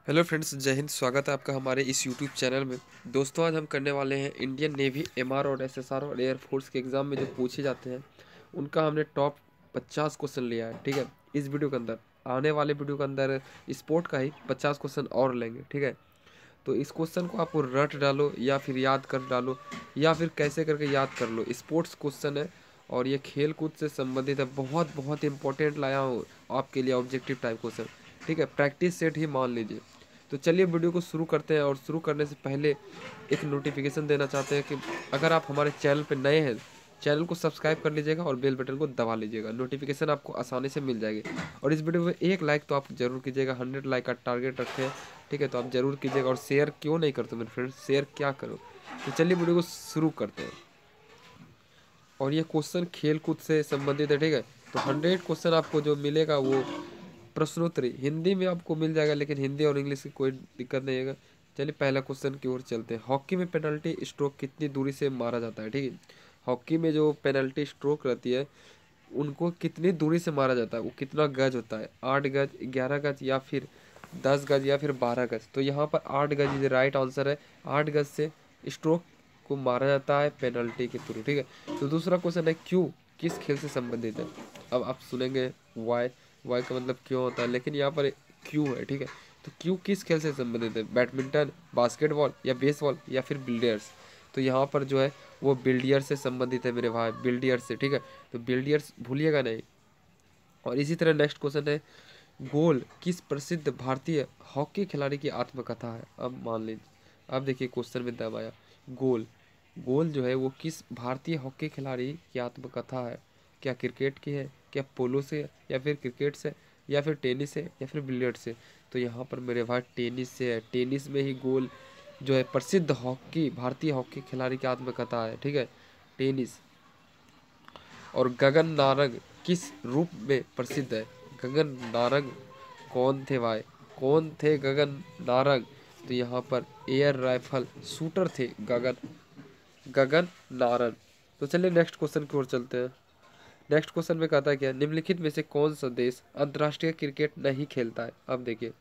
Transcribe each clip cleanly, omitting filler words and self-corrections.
Hello friends, जय हिंद। स्वागत है आपका हमारे इस यूट्यूब चैनल में। दोस्तों, आज हम करने वाले हैं इंडियन नेवी, एमआर और एसएसआर और एयरफोर्स के एग्ज़ाम में जो पूछे जाते हैं उनका हमने टॉप 50 क्वेश्चन लिया है। ठीक है, इस वीडियो के अंदर, आने वाले वीडियो के अंदर स्पोर्ट का ही 50 क्वेश्चन और लेंगे। ठीक है, तो इस क्वेश्चन को आपको रट डालो या फिर याद कर डालो या फिर कैसे करके याद कर लो। स्पोर्ट्स क्वेश्चन है और ये खेल कूद से संबंधित है। बहुत बहुत इंपॉर्टेंट लाया हूँ आपके लिए ऑब्जेक्टिव टाइप क्वेश्चन। ठीक है, प्रैक्टिस सेट ही मान लीजिए। तो चलिए वीडियो को शुरू करते हैं। और शुरू करने से पहले एक नोटिफिकेशन देना चाहते हैं कि अगर आप हमारे चैनल पर नए हैं, चैनल को सब्सक्राइब कर लीजिएगा और बेल बटन को दबा लीजिएगा। नोटिफिकेशन आपको आसानी से मिल जाएगी। और इस वीडियो में एक लाइक तो आप जरूर कीजिएगा। 100 लाइक का टारगेट रखते हैं। ठीक है, तो आप जरूर कीजिएगा। और शेयर क्यों नहीं करते मेरे फ्रेंड्स, शेयर क्या करो। तो चलिए वीडियो को शुरू करते हैं। और ये क्वेश्चन खेल कूद से संबंधित है। ठीक है, तो 100 क्वेश्चन आपको जो मिलेगा वो प्रश्नोत्तरी हिंदी में आपको मिल जाएगा, लेकिन हिंदी और इंग्लिश की कोई दिक्कत नहीं है। चलिए पहला क्वेश्चन की ओर चलते हैं। हॉकी में पेनल्टी स्ट्रोक कितनी दूरी से मारा जाता है? ठीक है, हॉकी में जो पेनल्टी स्ट्रोक रहती है उनको कितनी दूरी से मारा जाता है, वो कितना गज होता है? 8 गज, 11 गज या फिर 10 गज या फिर 12 गज? तो यहाँ पर 8 गज इज राइट आंसर है। 8 गज से स्ट्रोक को मारा जाता है पेनल्टी के थ्रू। ठीक है, तो दूसरा क्वेश्चन है क्यों किस खेल से संबंधित है? अब आप सुनेंगे वाई, वाई का मतलब क्यों होता है, लेकिन यहाँ पर क्यों है। ठीक है, तो क्यों किस खेल से संबंधित है? बैडमिंटन, बास्केटबॉल या बेसबॉल या फिर बिल्डियर्स? तो यहाँ पर जो है वो बिल्डियर्स से संबंधित है मेरे भाई, बिल्डियर्स से। ठीक है, तो बिल्डियर्स भूलिएगा नहीं। और इसी तरह नेक्स्ट क्वेश्चन है गोल किस प्रसिद्ध भारतीय हॉकी खिलाड़ी की आत्मकथा है? अब मान लीजिए, अब देखिए क्वेश्चन में दम आया। गोल, गोल जो है वो किस भारतीय हॉकी खिलाड़ी की आत्मकथा है? क्या क्रिकेट की है, क्या पोलो से, या फिर क्रिकेट से, या फिर टेनिस से, या फिर बिलियर्ड से? तो यहाँ पर मेरे भाई टेनिस से है। टेनिस में ही गोल जो है प्रसिद्ध हॉकी, भारतीय हॉकी खिलाड़ी की आत्मकथा है। ठीक है, टेनिस। और गगन नारंग किस रूप में प्रसिद्ध है? गगन नारंग कौन थे भाई, कौन थे गगन नारंग? तो यहाँ पर एयर राइफल शूटर थे गगन, गगन नारंग। तो चलिए नेक्स्ट क्वेश्चन की ओर चलते हैं। नेक्स्ट क्वेश्चन में कहता है क्या, निम्नलिखित में से कौन सा देश अंतर्राष्ट्रीय क्रिकेट नहीं खेलता है? अब देखिए,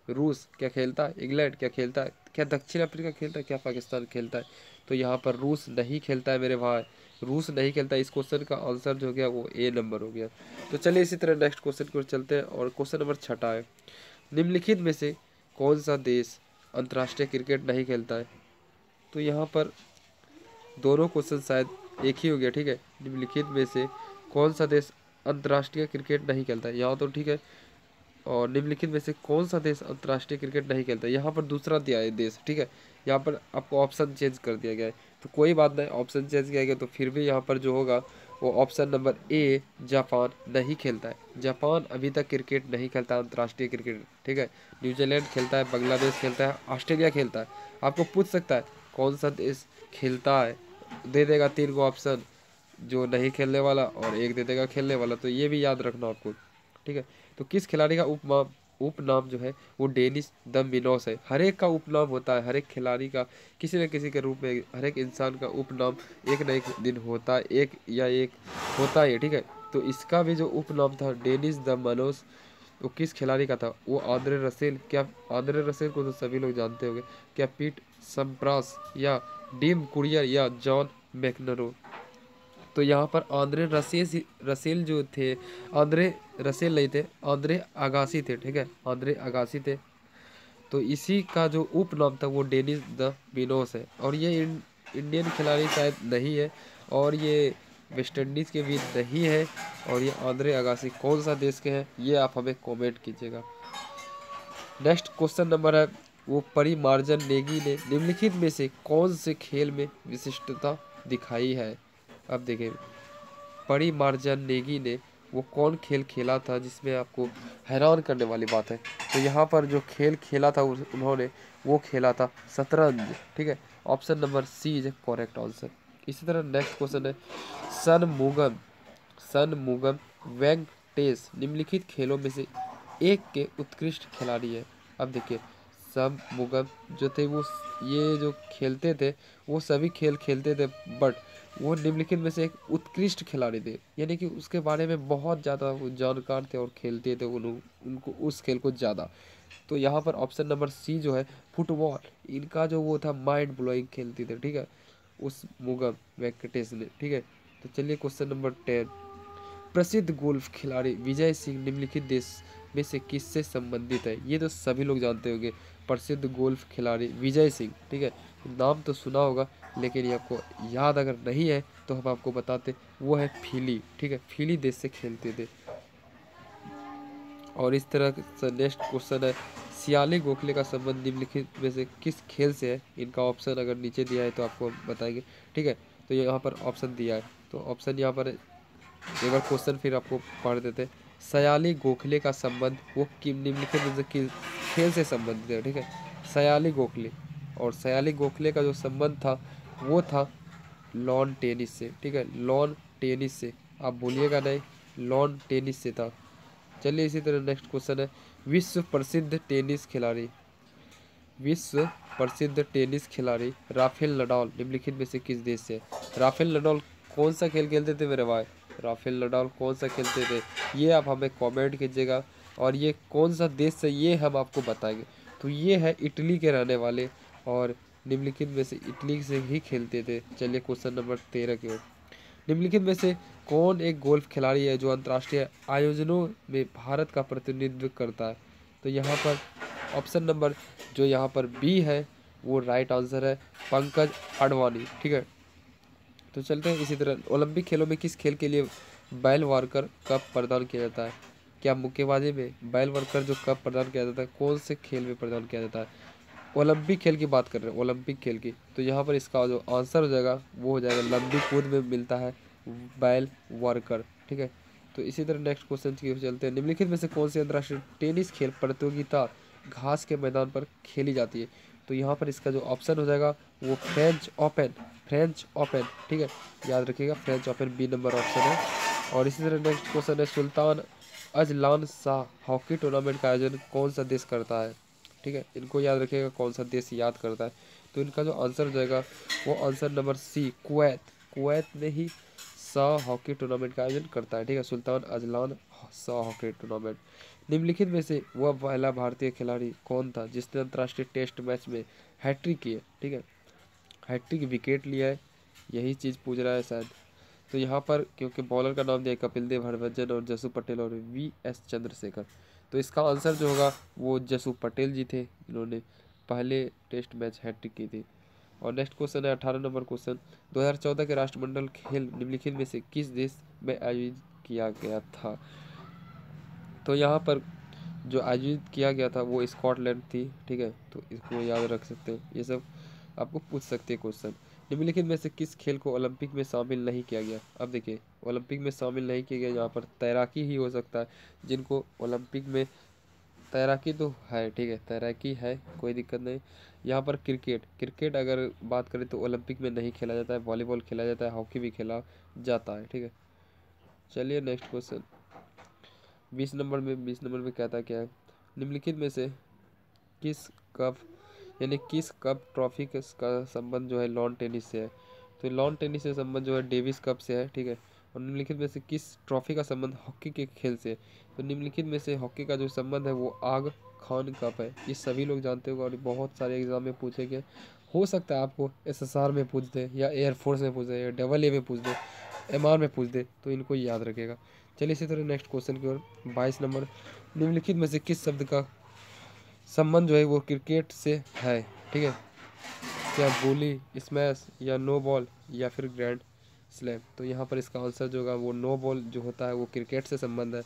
रूस क्या खेलता है, इंग्लैंड क्या खेलता है, क्या दक्षिण अफ्रीका खेलता है, क्या पाकिस्तान खेलता है? तो यहाँ पर रूस नहीं खेलता है मेरे भाई, रूस नहीं खेलता। इस क्वेश्चन का आंसर जो हो गया वो ए नंबर हो गया। तो चलिए इसी तरह नेक्स्ट क्वेश्चन की ओर चलते हैं। और क्वेश्चन नंबर 6 है, निम्नलिखित में से कौन सा देश अंतर्राष्ट्रीय क्रिकेट नहीं खेलता है? तो यहाँ पर दोनों क्वेश्चन शायद एक ही हो गया। ठीक है, निम्नलिखित में से कौन सा देश अंतर्राष्ट्रीय क्रिकेट नहीं खेलता है, यहाँ तो ठीक है। और निम्नलिखित में से कौन सा देश अंतर्राष्ट्रीय क्रिकेट नहीं खेलता है, यहाँ पर दूसरा दिया है देश। ठीक है, यहाँ पर आपको ऑप्शन चेंज कर दिया गया है, तो कोई बात नहीं, ऑप्शन चेंज किया गया तो फिर भी यहाँ पर जो होगा वो ऑप्शन नंबर ए, जापान नहीं खेलता है। जापान अभी तक क्रिकेट नहीं खेलता अंतर्राष्ट्रीय क्रिकेट। ठीक है, न्यूजीलैंड खेलता है, बांग्लादेश खेलता है, ऑस्ट्रेलिया खेलता है। आपको पूछ सकता है कौन सा देश खेलता है, दे देगा 3 को ऑप्शन, जो नहीं खेलने वाला और एक दे देगा खेलने वाला। तो ये भी याद रखना आपको। ठीक है, तो किस खिलाड़ी का उपनाम जो है वो डेनिस द मिनोस है? हर एक का उपनाम होता है, हर एक खिलाड़ी का किसी न किसी के रूप में, हर एक इंसान का उपनाम एक न एक दिन होता है, एक या एक होता है। ठीक है, तो इसका भी जो उपनाम था डेनिस द मिनोस, वो किस खिलाड़ी का था? वो आंद्रे रसेल। क्या आंद्रे रसेल को तो सभी लोग जानते होंगे। क्या पीट सम्प्रास या डिम कुरियर या जॉन मैकनरो? तो यहाँ पर आंद्रे रसेल जो थे, आंद्रे रसेल नहीं थे, आंद्रे अगासी थे। ठीक है, आंद्रे अगासी थे। तो इसी का जो उपनाम था वो डेनिस द मिनोस है। और ये इंडियन खिलाड़ी शायद नहीं है, और ये वेस्ट इंडीज़ के भी नहीं है। और ये आंद्रे अगासी कौन सा देश के हैं, ये आप हमें कमेंट कीजिएगा। नेक्स्ट क्वेश्चन नंबर है, वो परिमार्जन नेगी ने निम्नलिखित में से कौन से खेल में विशिष्टता दिखाई है? अब देखिए, परिमार्जन नेगी ने वो कौन खेल खेला था जिसमें आपको हैरान करने वाली बात है? तो यहाँ पर जो खेल खेला था उन्होंने, वो खेला था शतरंज। ठीक है, option number C is correct answer. इसी तरह नेक्स्ट क्वेश्चन है, सन मुगम वेंकटेश निम्नलिखित खेलों में से एक के उत्कृष्ट खिलाड़ी है। अब देखिए, सब मुगम जो थे वो ये जो खेलते थे वो सभी खेल खेलते थे, बट वो निम्नलिखित में से एक उत्कृष्ट खिलाड़ी थे, यानी कि उसके बारे में बहुत ज़्यादा वो जानकार थे और खेलते थे उनको उस खेल को ज़्यादा। तो यहाँ पर ऑप्शन नंबर सी जो है फुटबॉल, इनका जो वो था माइंड ब्लोइंग खेलती थी, ठीक है, उस मुगम वेंकटेश ने, ठीक है। तो चलिए क्वेश्चन नंबर 10, प्रसिद्ध गोल्फ खिलाड़ी विजय सिंह निम्नलिखित देश में से किससे संबंधित है? ये तो सभी लोग जानते होंगे, प्रसिद्ध गोल्फ खिलाड़ी विजय सिंह, ठीक है, नाम तो सुना होगा, लेकिन ये आपको याद अगर नहीं है तो हम आपको बताते, वो है फिली, ठीक है, फिली देश से खेलते थे। और इस तरह से नेक्स्ट क्वेश्चन है, सियाली गोखले का संबंध निम्नलिखित में से किस खेल से है? इनका ऑप्शन अगर नीचे दिया है तो आपको हम बताएंगे, ठीक है। तो यहाँ पर ऑप्शन दिया है, तो ऑप्शन यहाँ पर एक बार क्वेश्चन फिर आपको पढ़ देते हैं। सयाली गोखले का संबंध वो निम्नलिखित में से किस खेल से संबंधित है, ठीक है, सयाली गोखले। और सयाली गोखले का जो संबंध था वो था लॉन टेनिस से, ठीक है, लॉन टेनिस से, आप भूलिएगा नहीं, लॉन टेनिस से था। चलिए इसी तरह नेक्स्ट क्वेश्चन है, विश्व प्रसिद्ध टेनिस खिलाड़ी, विश्व प्रसिद्ध टेनिस खिलाड़ी राफेल नडाल निम्नलिखित में से किस देश से? राफेल नडाल कौन सा खेल खेलते थे मेरे भाई? राफेल नडाल कौन सा खेलते थे, ये आप हमें कमेंट कीजिएगा, और ये कौन सा देश से ये हम आपको बताएंगे। तो ये है इटली के रहने वाले, और निम्नलिखित में से इटली से ही खेलते थे। चलिए क्वेश्चन नंबर 13 की ओर, निम्नलिखित में से कौन एक गोल्फ खिलाड़ी है जो अंतर्राष्ट्रीय आयोजनों में भारत का प्रतिनिधित्व करता है? तो यहाँ पर ऑप्शन नंबर जो यहाँ पर बी है वो राइट आंसर है, पंकज अडवाणी, ठीक है। तो चलते हैं इसी तरह, ओलंपिक खेलों में किस खेल के लिए बैल वार्कर कप प्रदान किया जाता है? क्या मुक्केबाजी में बैल वार्कर जो कप प्रदान किया जाता है कौन से खेल में प्रदान किया जाता है? ओलंपिक खेल की बात कर रहे हैं, ओलंपिक खेल की, तो यहाँ पर इसका जो आंसर हो जाएगा वो हो जाएगा लंबी कूद में मिलता है बैल वार्कर, ठीक है। तो इसी तरह नेक्स्ट क्वेश्चन की ओर चलते हैं, निम्नलिखित में से कौन सी अंतर्राष्ट्रीय टेनिस खेल प्रतियोगिता घास के मैदान पर खेली जाती है? तो यहाँ पर इसका जो ऑप्शन हो जाएगा वो फ्रेंच ओपन, फ्रेंच ओपन, ठीक है, याद रखिएगा French Open B number option है। और इसी तरह नेक्स्ट क्वेश्चन है, Sultan Azlan Shah hockey tournament का आयोजन कौन सा देश करता है? ठीक है, इनको याद रखिएगा कौन सा देश याद करता है। तो इनका जो आंसर हो जाएगा वो answer number C, Kuwait, Kuwait में ही शाह हॉकी टूर्नामेंट का आयोजन करता है, ठीक है, Sultan Azlan Shah hockey tournament. निम्नलिखित में से वह पहला भारतीय खिलाड़ी कौन था जिसने अंतर्राष्ट्रीय टेस्ट मैच में हैट्रिक की है? ठीक है, हैट्रिक विकेट लिया है, यही चीज़ पूछ रहा है शायद। तो यहाँ पर क्योंकि बॉलर का नाम दिया है कपिल देव, हरभजन और जसू पटेल और वी.एस. चंद्रशेखर, तो इसका आंसर जो होगा वो जसू पटेल जी थे, इन्होंने पहले टेस्ट मैच हैट्रिक की थी। और नेक्स्ट क्वेश्चन है 18 नंबर क्वेश्चन, 2014 के राष्ट्रमंडल खेल निम्नलिखित में से किस देश में आयोजित किया गया था? तो यहाँ पर जो आयोजित किया गया था वो स्कॉटलैंड थी, ठीक है, तो इसको याद रख सकते हैं, ये सब आपको पूछ सकते हैं क्वेश्चन। निम्नलिखित में से किस खेल को ओलंपिक में शामिल नहीं किया गया? अब देखिए ओलंपिक में शामिल नहीं किया गया, यहाँ पर तैराकी ही हो सकता है, जिनको ओलंपिक में तैराकी तो है, ठीक है, तैराकी है, कोई दिक्कत नहीं। यहाँ पर क्रिकेट, क्रिकेट अगर बात करें तो ओलंपिक में नहीं खेला जाता है, वॉलीबॉल खेला जाता है, हॉकी भी खेला जाता है, ठीक है। चलिए नेक्स्ट क्वेश्चन 20 नंबर में कहता क्या है, निम्नलिखित में से किस कप यानी किस कप ट्रॉफी का संबंध जो है लॉन टेनिस से है? तो लॉन टेनिस से संबंध जो है डेविस कप से है, ठीक है। और निम्नलिखित में से किस ट्रॉफी का संबंध हॉकी के खेल से है? तो निम्नलिखित में से हॉकी का जो संबंध है वो आग खान कप है, ये सभी लोग जानते होंगे और बहुत सारे एग्जाम में पूछे गए, हो सकता है आपको एसएसआर में पूछ दे या एयरफोर्स में पूछ दे या डबल ए में पूछ दे, एमआर में पूछ दे, तो इनको याद रखेगा। चलिए इसी तरह नेक्स्ट क्वेश्चन की ओर 22 नंबर, निम्नलिखित में से किस शब्द का संबंध जो है वो क्रिकेट से है? ठीक है, क्या गोली, स्मैश या नो बॉल या फिर ग्रैंड स्लैम? तो यहाँ पर इसका आंसर जो होगा वो नो बॉल जो होता है वो क्रिकेट से संबंध है।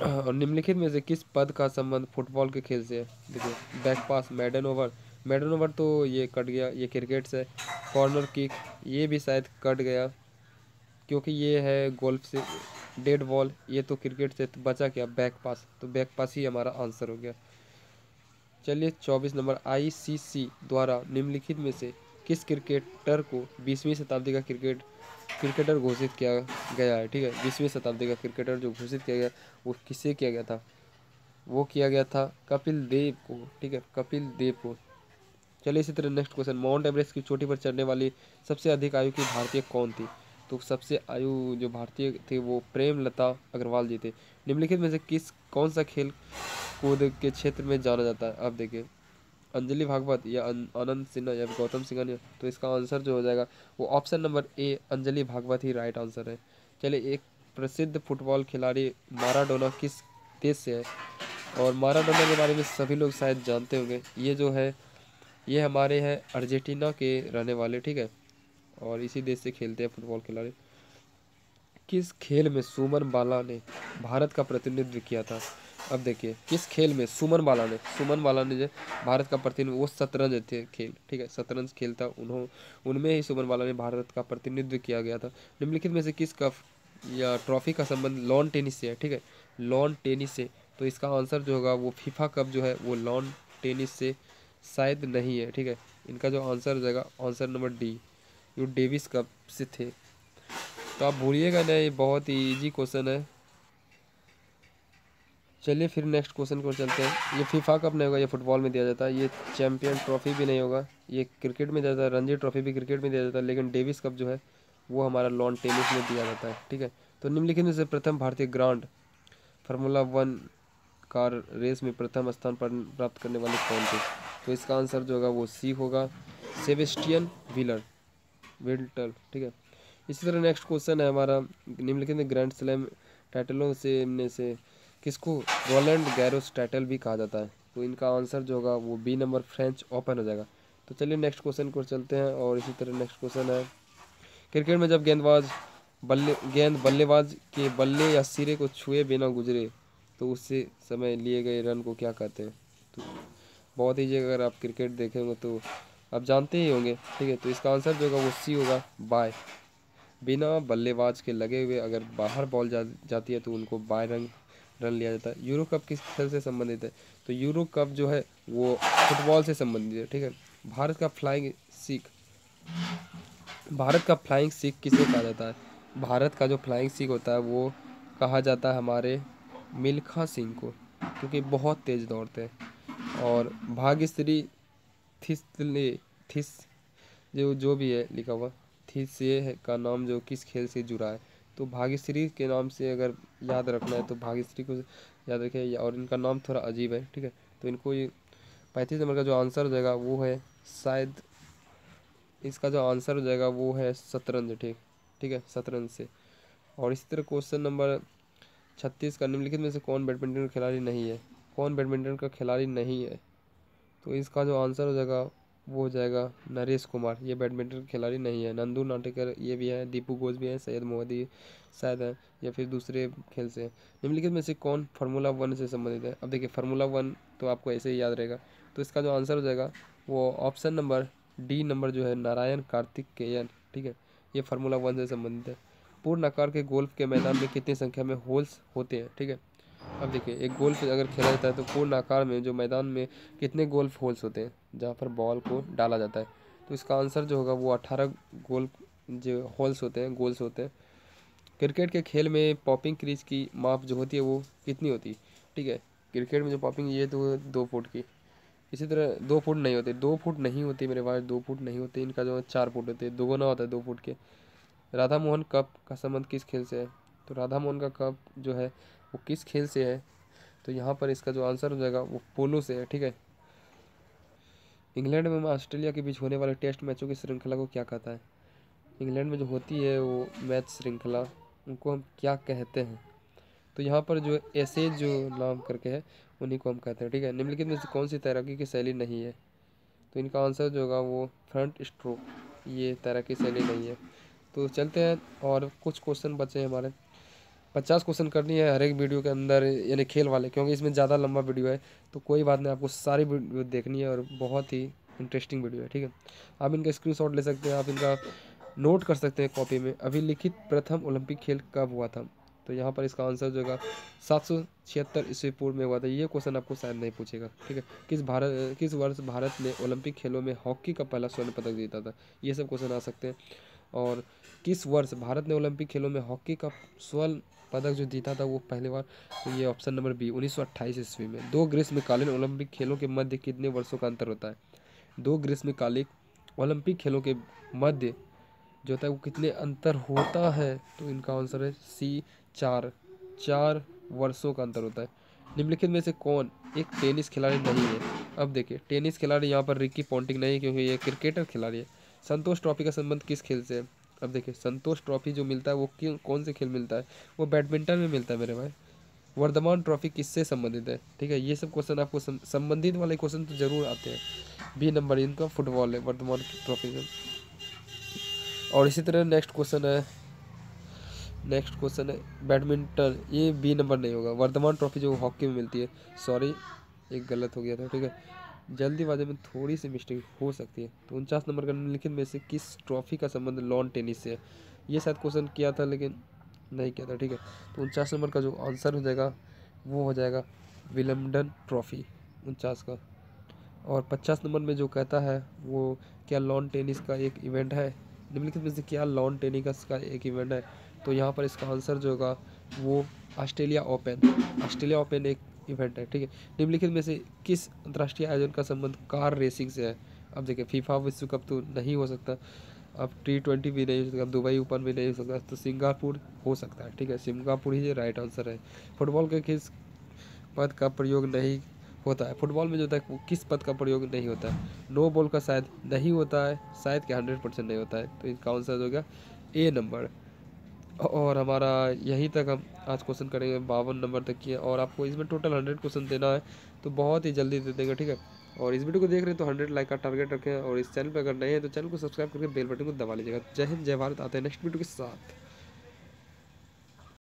और निम्नलिखित में से किस पद का संबंध फुटबॉल के खेल से है? देखिए back pass, maiden over, maiden over तो ये कट गया, ये क्रिकेट से। कॉर्नर किक ये भी शायद कट गया क्योंकि ये है गोल्फ से। डेड बॉल ये तो क्रिकेट से, तो बचा क्या बैक पास, तो बैक पास ही हमारा आंसर हो गया। चलिए 24 नंबर, आईसीसी द्वारा निम्नलिखित में से किस क्रिकेटर को 20वीं शताब्दी का क्रिकेटर घोषित किया गया है? ठीक है, 20वीं शताब्दी का क्रिकेटर जो घोषित किया गया वो किससे किया गया था? वो किया गया था कपिल देव को, ठीक है, कपिल देव को। चलिए इसी तरह नेक्स्ट क्वेश्चन, माउंट एवरेस्ट की चोटी पर चढ़ने वाली सबसे अधिक आयु की भारतीय कौन थी? तो सबसे आयु जो भारतीय थे वो प्रेमलता अग्रवाल जी थे। निम्नलिखित में से कौन सा खेल कूद के क्षेत्र में जाना जाता है? अब देखिए, अंजलि भागवत या आनंद सिन्हा या गौतम सिंघानिया। तो इसका आंसर जो हो जाएगा वो option number A Anjali Bhagwat ही राइट आंसर है। चलिए, एक प्रसिद्ध फुटबॉल खिलाड़ी माराडोना किस देश से है? और माराडोना के बारे में सभी लोग शायद जानते होंगे। ये जो है ये हमारे हैं अर्जेंटीना के रहने वाले, ठीक है, और इसी देश से खेलते हैं फुटबॉल खिलाड़ी। किस खेल में सुमन बाला ने भारत का प्रतिनिधित्व किया था? अब देखिए, किस खेल में सुमन बाला ने जो भारत का प्रतिनिधित्व, वो शतरंज थे खेल, ठीक है, शतरंज खेल था उनमें ही सुमन बाला ने भारत का प्रतिनिधित्व किया गया था। निम्नलिखित में से किस कप या ट्रॉफी का संबंध लॉन टेनिस से है? ठीक है, लॉन टेनिस से। तो इसका आंसर जो होगा वो फीफा कप जो है वो लॉन टेनिस से शायद नहीं है, ठीक है। इनका जो आंसर हो जाएगा आंसर नंबर डी, ये डेविस कप से थे। तो आप भूलिएगा नहीं, ये बहुत ही इजी क्वेश्चन है। चलिए फिर नेक्स्ट क्वेश्चन को चलते हैं। ये फीफा कप नहीं होगा, ये फुटबॉल में दिया जाता है। ये चैंपियन ट्रॉफी भी नहीं होगा, ये क्रिकेट में दिया जाता है। रणजी ट्रॉफी भी क्रिकेट में दिया जाता है, लेकिन डेविस कप जो है वो हमारा लॉन टेनिस में दिया जाता है, ठीक है। तो निम्नलिखित में से प्रथम भारतीय ग्रांड फार्मूला 1 कार रेस में प्रथम स्थान पर प्राप्त करने वाले कौन थे? तो इसका आंसर जो होगा वो सी होगा, सेबेस्टियन विल्टर, ठीक है। इसी तरह नेक्स्ट क्वेश्चन है हमारा, निम्नलिखित में ग्रैंड स्लैम टाइटलों से में से किसको रोलैंड गैरोस टाइटल भी कहा जाता है? तो इनका आंसर जो होगा वो बी नंबर फ्रेंच ओपन हो जाएगा। तो चलिए नेक्स्ट क्वेश्चन को चलते हैं। और इसी तरह नेक्स्ट क्वेश्चन है, क्रिकेट में जब गेंद बल्लेबाज के बल्ले या सिरे को छुए बिना गुजरे तो उससे समय लिए गए रन को क्या कहते हैं? तो बहुत ही, अगर आप क्रिकेट देखे होंगे तो आप जानते ही होंगे, ठीक है। तो इसका आंसर जो होगा वो सी होगा, बाय। बिना बल्लेबाज के लगे हुए अगर बाहर बॉल जाती है तो उनको बाय रन लिया जाता है। यूरो कप किस खेल से संबंधित है? तो यूरो कप जो है वो फुटबॉल से संबंधित है, ठीक है। भारत का फ्लाइंग सिख किसे कहा जाता है? भारत का जो फ्लाइंग सिख होता है वो कहा जाता है हमारे मिल्खा सिंह को, क्योंकि बहुत तेज़ दौड़ते हैं। और भाग्यश्री थिसले थिस जो भी है लिखा हुआ, थिस ये है का नाम जो किस खेल से जुड़ा है? तो भाग्यश्री के नाम से अगर याद रखना है तो भाग्यश्री को याद रखें। और इनका नाम थोड़ा अजीब है, ठीक है। तो इनको ये 35 नंबर का जो आंसर हो जाएगा वो है शायद, इसका जो आंसर हो जाएगा वो है शतरंज, ठीक है, शतरंज से। और इसी तरह क्वेश्चन नंबर 36 का, निम्नलिखित में से कौन बैडमिंटन का खिलाड़ी नहीं है? कौन बैडमिंटन का खिलाड़ी नहीं है? तो इसका जो आंसर हो जाएगा वो हो जाएगा नरेश कुमार, ये बैडमिंटन के खिलाड़ी नहीं है। नंदू नाटेकर ये भी है, दीपू घोष भी है, सैयद मोहम्मदी शायद है, या फिर दूसरे खेल से है। निम्नलिखित में से कौन फार्मूला 1 से संबंधित है? अब देखिए, फार्मूला 1 तो आपको ऐसे ही याद रहेगा। तो इसका जो आंसर हो जाएगा वो ऑप्शन नंबर डी नंबर जो है नारायण कार्तिकेयन, ठीक है, ये फार्मूला 1 से संबंधित है। पूर्ण आकार के गोल्फ के मैदान में कितनी संख्या में होल्स होते हैं? ठीक है, अब देखिए, एक गोल्फ अगर खेला जाता है तो पूर्ण आकार में जो मैदान में कितने गोल्फ होल्स होते हैं जहाँ पर बॉल को डाला जाता है? तो इसका आंसर जो होगा वो 18 गोल्फ जो होल्स होते हैं, गोल्स होते हैं। क्रिकेट के खेल में पॉपिंग क्रीज की माप जो होती है वो कितनी होती है? ठीक है, क्रिकेट में जो पॉपिंग ये तो 2 फुट की, इसी तरह 2 फुट नहीं होते, 2 फुट नहीं होती मेरे पास, 2 फुट नहीं होते, इनका जो है 4 फुट होते हैं, दोगुना होता है 2 फुट के। राधा मोहन कप का संबंध किस खेल से है? तो राधा मोहन का कप जो है वो किस खेल से है? तो यहाँ पर इसका जो आंसर हो जाएगा वो पोलो से है, ठीक है। इंग्लैंड में ऑस्ट्रेलिया के बीच होने वाले टेस्ट मैचों की श्रृंखला को क्या कहता है? इंग्लैंड में जो होती है वो मैच श्रृंखला, उनको हम क्या कहते हैं? तो यहाँ पर जो एसेज जो नाम करके है उन्हीं को हम कहते हैं, ठीक है। निम्नलिखित में से कौन सी तैराकी की शैली नहीं है? तो इनका आंसर जो होगा वो फ्रंट स्ट्रोक, ये तैराकी शैली नहीं है। तो चलते हैं, और कुछ क्वेश्चन बचे हैं हमारे। 50 क्वेश्चन करनी है हर एक वीडियो के अंदर, यानी खेल वाले, क्योंकि इसमें ज़्यादा लंबा वीडियो है। तो कोई बात नहीं, आपको सारी वीडियो देखनी है और बहुत ही इंटरेस्टिंग वीडियो है, ठीक है। आप इनका स्क्रीनशॉट ले सकते हैं, आप इनका नोट कर सकते हैं कॉपी में। अभिलिखित प्रथम ओलंपिक खेल कब हुआ था? तो यहाँ पर इसका आंसर जो होगा 776 ईस्वी पूर्व में हुआ था। ये क्वेश्चन आपको शायद नहीं पूछेगा, ठीक है। किस वर्ष भारत ने ओलंपिक खेलों में हॉकी का पहला स्वर्ण पदक जीता था? ये सब क्वेश्चन आ सकते हैं। और किस वर्ष भारत ने ओलंपिक खेलों में हॉकी का स्वर्ण पदक जो जीता था वो पहली बार? तो ये ऑप्शन नंबर बी 1928 ईस्वी में। 2 ग्रीष्मकालीन ओलंपिक खेलों के मध्य कितने वर्षों का अंतर होता है? 2 ग्रीष्मकालिक ओलंपिक खेलों के मध्य जो होता है वो कितने अंतर होता है? तो इनका आंसर है सी, 4 वर्षों का अंतर होता है। निम्नलिखित में से कौन एक टेनिस खिलाड़ी नहीं है? अब देखिए, टेनिस खिलाड़ी यहाँ पर रिकी पॉन्टिंग नहीं, क्योंकि ये क्रिकेटर खिलाड़ी है। संतोष ट्रॉफी का संबंध किस खेल से है? अब देखिए, संतोष ट्रॉफी जो मिलता है वो क्यों, कौन से खेल मिलता है? वो बैडमिंटन में मिलता है मेरे भाई। वर्धमान ट्रॉफी किससे संबंधित है? ठीक है, ये सब क्वेश्चन आपको संबंधित वाले क्वेश्चन तो जरूर आते हैं। बी नंबर इनका फुटबॉल है, वर्धमान ट्रॉफी से। और इसी तरह नेक्स्ट क्वेश्चन है बैडमिंटन, ये बी नंबर नहीं होगा। वर्धमान ट्रॉफी जो हॉकी में मिलती है, सॉरी एक गलत हो गया था, ठीक है, जल्दीबाजी में थोड़ी सी मिस्टेक हो सकती है। तो 49 नंबर का निम्नलिखित में से किस ट्रॉफी का संबंध लॉन टेनिस से है? ये शायद क्वेश्चन किया था लेकिन नहीं किया था, ठीक है। तो 49 नंबर का जो आंसर हो जाएगा वो हो जाएगा विलम्बडन ट्रॉफी 49 का। और 50 नंबर में जो कहता है वो क्या लॉन टेनिस का एक इवेंट है? निम्नलिखित में से क्या लॉन टेनिस का एक इवेंट है? तो यहाँ पर इसका आंसर जो होगा वो ऑस्ट्रेलिया ओपन एक इवेंट है, ठीक है। निम्नलिखित में से किस अंतर्राष्ट्रीय आयोजन का संबंध कार रेसिंग से है? अब देखिए, फीफा विश्व कप तो नहीं हो सकता, अब T20 भी नहीं हो सकता, अब दुबई ओपन भी नहीं हो सकता, तो सिंगापुर हो सकता है, ठीक है। सिंगापुर ही राइट आंसर है। फुटबॉल के किस पद का प्रयोग नहीं होता है? फुटबॉल में जो होता है वो किस पद का प्रयोग नहीं होता है? नो बॉल का शायद नहीं होता है, शायद क्या 100% नहीं होता है, तो इसका आंसर हो गया ए नंबर। और हमारा यहीं तक हम आज क्वेश्चन करेंगे, 52 नंबर तक की है, और आपको इसमें टोटल 100 क्वेश्चन देना है, तो बहुत ही जल्दी दे देंगे, ठीक है। और इस वीडियो को देख रहे हैं तो 100 लाइक का टारगेट रखें, और इस चैनल पर अगर नए हैं तो चैनल को सब्सक्राइब करके बेल बटन को दबा लीजिएगा। जय हिंद, जय भारत। आते हैं नेक्स्ट वीडियो के साथ।